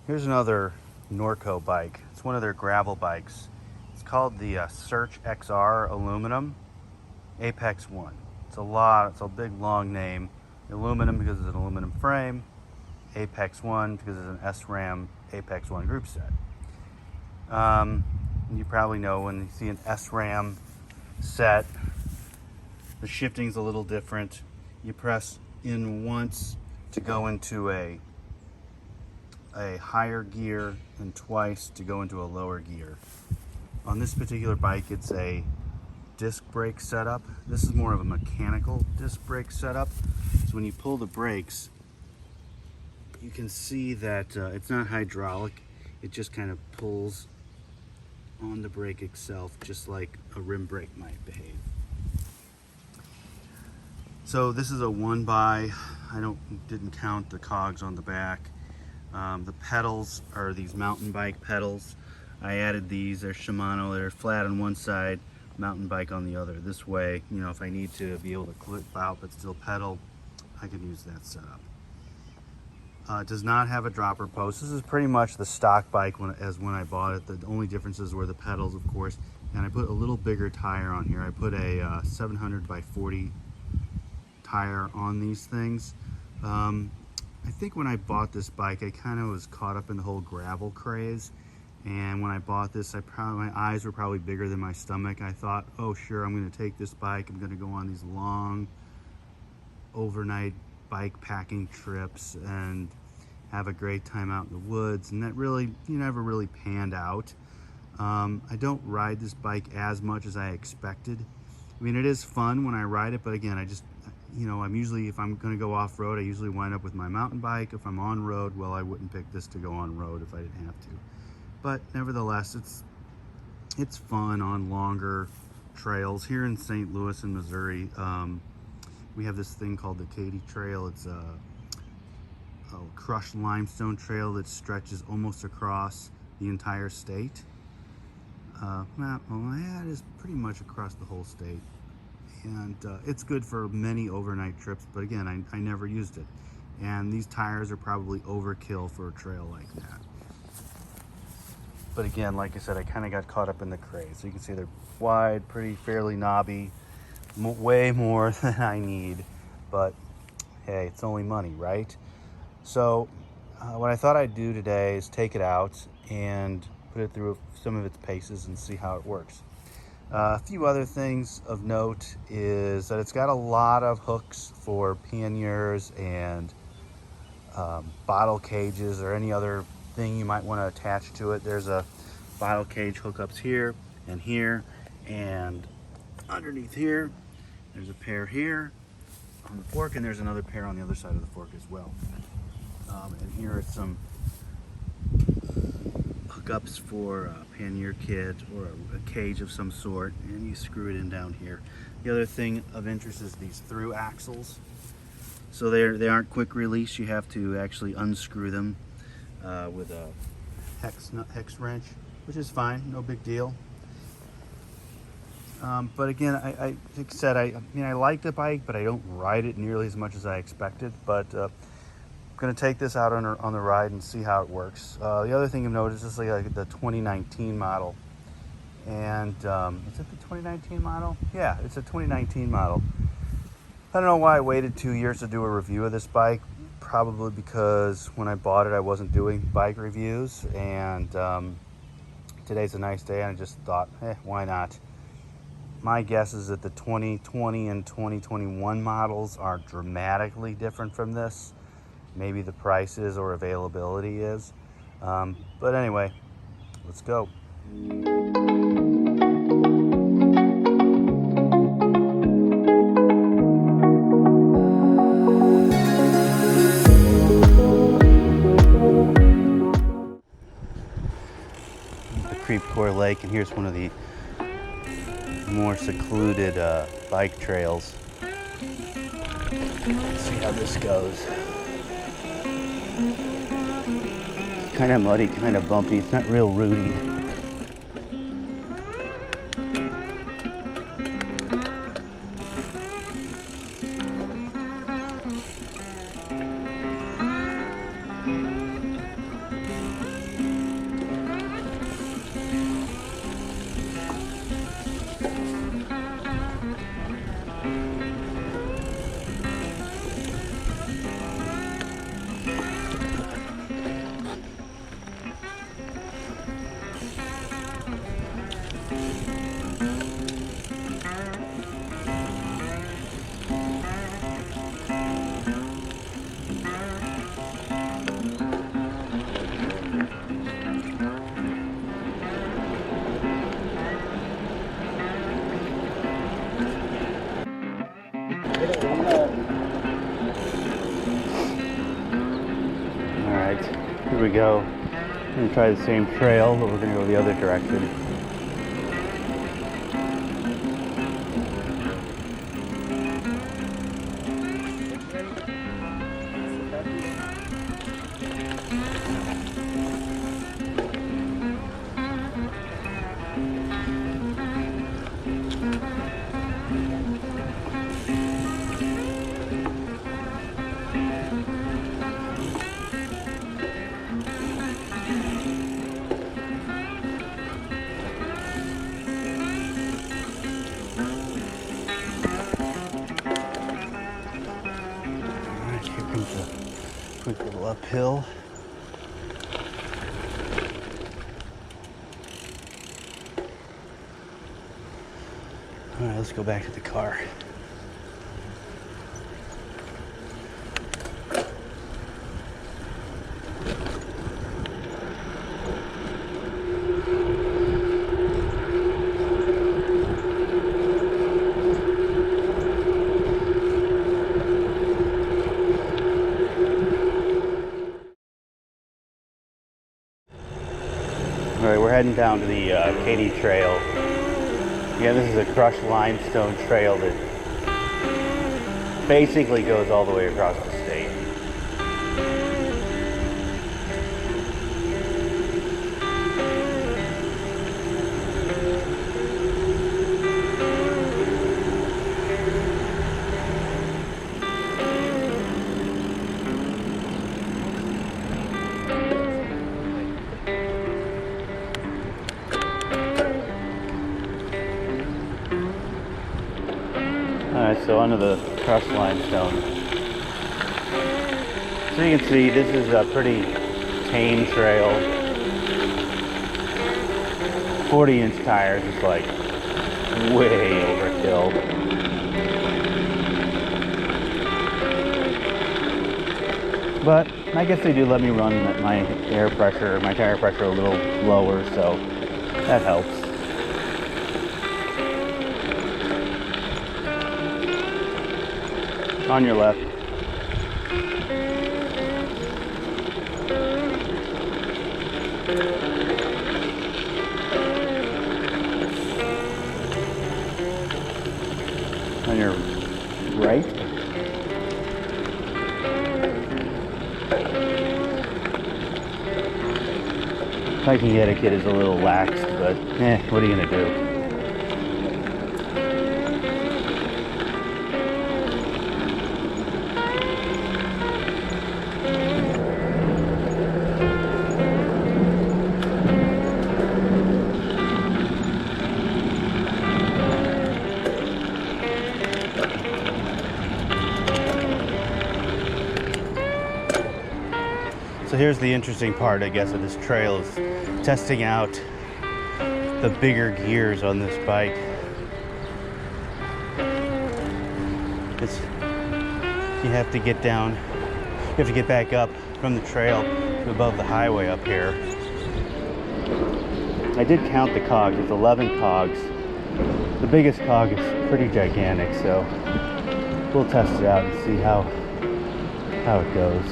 Here's another Norco bike. It's one of their gravel bikes. It's called the Search XR Aluminum Apex 1. It's a big long name. Aluminum because it's an aluminum frame. Apex 1 because it's an SRAM Apex 1 group set. You probably know when you see an SRAM set, the shifting's a little different. You press in once to go into a higher gear and twice to go into a lower gear. On this particular bike, it's a disc brake setup. This is more of a mechanical disc brake setup. So when you pull the brakes, you can see that it's not hydraulic. It just kind of pulls on the brake itself, just like a rim brake might behave. So this is a 1x. Didn't count the cogs on the back. The pedals are these mountain bike pedals. I added these. They're Shimano. They're flat on one side, mountain bike on the other. This way, if I need to be able to clip out but still pedal, I can use that setup. It does not have a dropper post. This is pretty much the stock bike as when I bought it. The only differences were the pedals, of course, and I put a little bigger tire on here. I put a 700 by 40 tire on these things. I think when I bought this bike, I kind of was caught up in the whole gravel craze. And when I bought this, my eyes were probably bigger than my stomach. I thought, oh sure, I'm gonna take this bike. I'm gonna go on these long overnight bike packing trips and have a great time out in the woods. And that really, never really panned out. I don't ride this bike as much as I expected. I mean, it is fun when I ride it, but again, I'm usually, if I'm going to go off-road, I usually wind up with my mountain bike. If I'm on road, well, I wouldn't pick this to go on road if I didn't have to. But nevertheless, it's fun on longer trails. Here in St. Louis in Missouri, we have this thing called the Katy Trail. It's a crushed limestone trail that stretches almost across the entire state. It is pretty much across the whole state. And it's good for many overnight trips, but again, I never used it. And these tires are probably overkill for a trail like that. But again, like I said, I kind of got caught up in the craze. So you can see they're wide, fairly knobby, way more than I need. But hey, it's only money, right? So what I thought I'd do today is take it out and put it through some of its paces and see how it works. A few other things of note is that it's got a lot of hooks for panniers and bottle cages or any other thing you might want to attach to it. There's a bottle cage hookups here and underneath here. There's a pair here on the fork, and there's another pair on the other side of the fork as well. And here are some hookups for a pannier kit or a cage of some sort, and you screw it in down here. The other thing of interest is these through axles. So they aren't quick release. You have to actually unscrew them with a hex wrench, which is fine, no big deal. But again, like I said, I like the bike, but I don't ride it nearly as much as I expected. But I'm gonna take this out on the ride and see how it works. The other thing you've noticed is like the 2019 model, and is it the 2019 model? Yeah, it's a 2019 model. I don't know why I waited 2 years to do a review of this bike. Probably because when I bought it, I wasn't doing bike reviews, and today's a nice day, and I just thought, why not? My guess is that the 2020 and 2021 models are dramatically different from this. Maybe the prices or availability is. But anyway, let's go. Creepcore Lake, and here's one of the more secluded bike trails. Let's see how this goes. Kind of muddy, kind of bumpy. It's not real rooty. Alright, here we go. I'm gonna try the same trail, but we're gonna go the other direction. Here comes a quick little uphill. All right, let's go back to the car. All right, we're heading down to the Katy Trail. Yeah, this is a crushed limestone trail that basically goes all the way across the state. Alright, so onto the crushed limestone. So you can see this is a pretty tame trail. 40-inch tires is like way overkill. But I guess they do let me run my air pressure, my tire pressure a little lower, so that helps. On your left. On your right. Hiking etiquette is a little laxed, but what are you gonna do? So here's the interesting part, I guess, of this trail is testing out the bigger gears on this bike. You have to get down, you have to get back up from the trail to above the highway up here. I did count the cogs, it's 11 cogs. The biggest cog is pretty gigantic, so we'll test it out and see how it goes.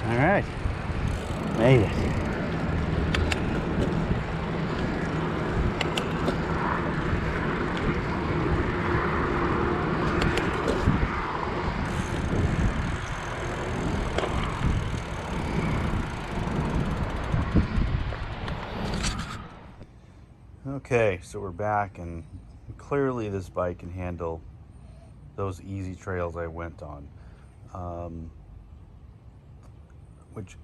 All right, made it. Okay, so we're back, and clearly this bike can handle those easy trails I went on. Which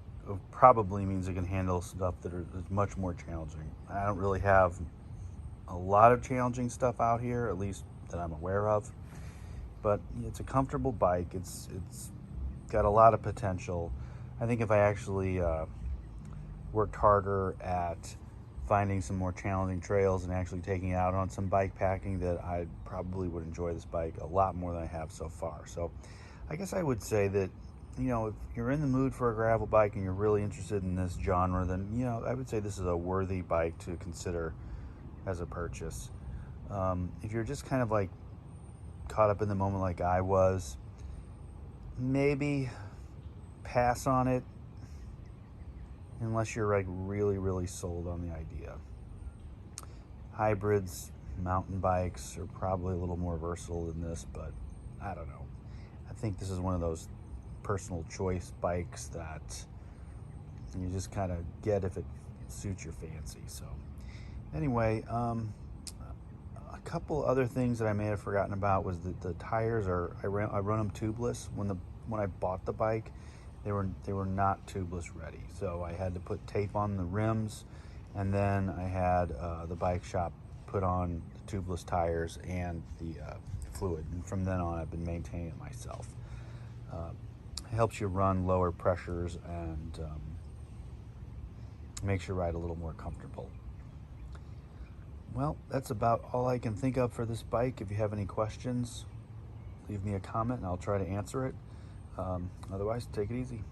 probably means it can handle stuff that is much more challenging. I don't really have a lot of challenging stuff out here, at least that I'm aware of. But it's a comfortable bike. It's got a lot of potential. I think if I actually worked harder at finding some more challenging trails and actually taking it out on some bike packing, that I probably would enjoy this bike a lot more than I have so far. So I guess I would say that, you know, if you're in the mood for a gravel bike and you're really interested in this genre, then, you know, I would say this is a worthy bike to consider as a purchase. If you're just kind of like caught up in the moment like I was, maybe pass on it unless you're like really sold on the idea. Hybrids, mountain bikes are probably a little more versatile than this, but I don't know. I think this is one of those personal choice bikes that you just kind of get if it suits your fancy. So anyway, a couple other things that I may have forgotten about was that the tires are, I run them tubeless. When I bought the bike, they were not tubeless ready, so I had to put tape on the rims, and then I had the bike shop put on the tubeless tires and the fluid, and from then on I've been maintaining it myself. It helps you run lower pressures and makes your ride a little more comfortable. Well, that's about all I can think of for this bike. If you have any questions, leave me a comment and I'll try to answer it. Otherwise, take it easy.